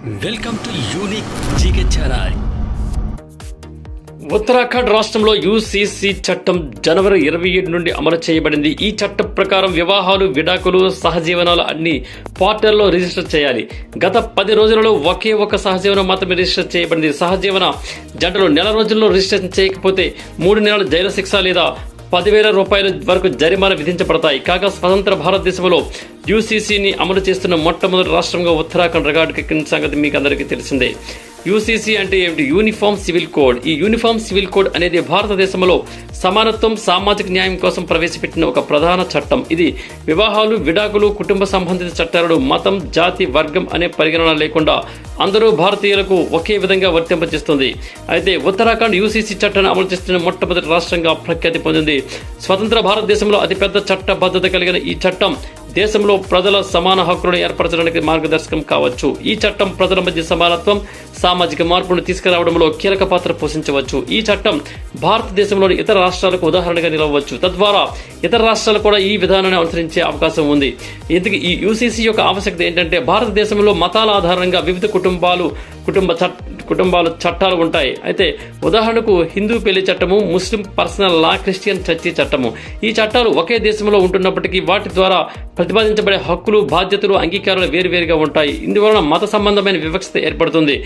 Welcome to unique GK channel. Uttarakhand రాష్ట్రంలో UCC చట్టం జనవరి 27 నుండి అమలు చేయబడింది. ఈ చట్టం ప్రకారం వివాహాలు, విడాకులు, సహజీవనాలు అన్ని పోర్టల్లో రిజిస్టర్ చేయాలి. గత 10 రోజులలో ఒకే ఒక సహజీవనం మాత్రమే రిజిస్టర్ చేయబడింది. సహజీవన జంటలు నెల రోజుల్లో రిజిస్ట్రేషన్ చేయకపోతే 3 నెలల జైలు శిక్ష లేదా 10,000 రూపాయల వరకు జరిమానా విధించబడతాయి. కాగా స్వతంత్ర భారతదేశంలో యూసీసీని అమలు చేస్తున్న మొట్టమొదటి రాష్ట్రంగా ఉత్తరాఖండ్ రికార్డుకెక్కిన సంగతి మీకు అందరికీ తెలిసిందే. యూసీసీ అంటే ఏమిటి? Uniform civil code. ఈ యూనిఫామ్ సివిల్ కోడ్ అనేది భారతదేశంలో సమానత్వం, సామాజిక న్యాయం కోసం ప్రవేశపెట్టిన ఒక ప్రధాన చట్టం. ఇది వివాహాలు, విడాకులు, కుటుంబ సంబంధిత చట్టాలను మతం, జాతి, వర్గం అనే పరిగణన లేకుండా అందరూ భారతీయులకు ఒకే విధంగా వర్తింపజేస్తుంది. అయితే ఉత్తరాఖండ్ యూసీసీ చట్టాన్ని అమలు చేస్తున్న మొట్టమొదటి రాష్ట్రంగా ప్రఖ్యాతి పొందింది. స్వతంత్ర భారతదేశంలో అతిపెద్ద చట్టబద్ధత కలిగిన ఈ చట్టం దేశంలో ప్రజల సమాన హక్కులను ఏర్పరచడానికి మార్గదర్శకం కావచ్చు. ఈ చట్టం ప్రజల మధ్య సమానత్వం, సామాజిక మార్పును తీసుకురావడంలో కీలక పాత్ర పోషించవచ్చు. ఈ చట్టం భారతదేశంలోని ఇతర రాష్ట్రాలకు ఉదాహరణగా నిలవచ్చు. తద్వారా ఇతర రాష్ట్రాలు కూడా ఈ విధానాన్ని అనుసరించే అవకాశం ఉంది. ఇందుకు ఈ యూసీసీ యొక్క ఆవశ్యకత ఏంటంటే, భారతదేశంలో మతాల ఆధారంగా వివిధ కుటుంబాలు చట్టాలు ఉంటాయి. అయితే ఉదాహరణకు హిందూ పెళ్లి చట్టము, ముస్లిం పర్సనల్ లా, క్రిస్టియన్ చర్చి చట్టము. ఈ చట్టాలు ఒకే దేశంలో ఉంటున్నప్పటికీ వాటి ద్వారా ప్రతిపాదించబడే హక్కులు, బాధ్యతలు, అంగీకారాలు వేరువేరుగా ఉంటాయి. ఇందువలన మత సంబంధమైన వివక్షత ఏర్పడుతుంది.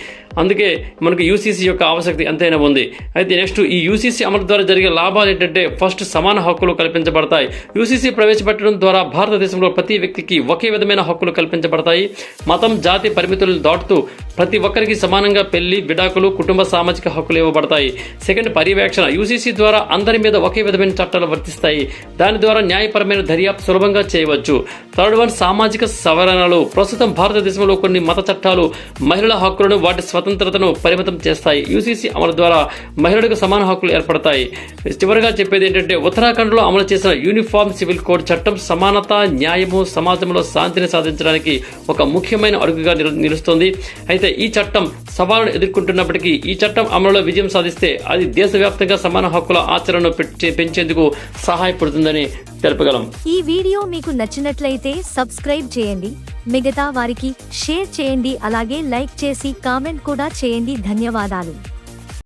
అందుకే మనకు యూసీసీ యొక్క ఆవశ్యకత ఎంతైనా ఉంది. అయితే నెక్స్ట్, ఈ యూసీసీ అమలు ద్వారా జరిగే లాభాలు ఏంటంటే, ఫస్ట్ సమాన హక్కులు కల్పించబడతాయి. యూసీసీ ప్రవేశపెట్టడం ద్వారా భారతదేశంలో ప్రతి వ్యక్తికి ఒకే విధమైన హక్కులు కల్పించబడతాయి. మతం, జాతి పరిమితులను దాటుతూ ప్రతి ఒక్కరికి సమానంగా పెళ్లి, విడాకులు, కుటుంబ సామాజిక హక్కులు ఇవ్వబడతాయి. సెకండ్, పర్యవేక్షణ. యూసీసీ ద్వారా అందరి మీద ఒకే విధమైన చట్టాలు వర్తిస్తాయి. దాని ద్వారా న్యాయపరమైన దర్యాప్తు సులభంగా చేయవచ్చు. థర్డ్ వన్, సామాజిక సవరణలు. ప్రస్తుతం భారతదేశంలో కొన్ని మత చట్టాలు మహిళల హక్కులను, వాటి స్వతంత్రతను పరిమితం చేస్తాయి. యూసీసీ అమలు ద్వారా మహిళలకు సమాన హక్కులు ఏర్పడతాయి. చివరిగా చెప్పేది ఏంటంటే, ఉత్తరాఖండ్లో అమలు చేసిన యూనిఫామ్ సివిల్ కోడ్ చట్టం సమానత, న్యాయము, సమాజంలో శాంతిని సాధించడానికి ఒక ముఖ్యమైన అడుగుగా నిలుస్తుంది. అయితే ఈ చట్టం సవాళ్లను ఎదుర్కొంటున్నప్పటికీ ఈ చట్టం అమలులో విజయం సాధిస్తే అది దేశవ్యాప్తంగా సమాన హక్కుల ఆచరణను పెంచేందుకు సహాయపడుతుందని తెలుపగలం. ఈ వీడియో మీకు నచ్చినట్లయితే సబ్స్క్రైబ్ చేయండి, మిగతా వారికి షేర్ చేయండి, అలాగే లైక్ చేసి కామెంట్ కూడా చేయండి. ధన్యవాదాలు.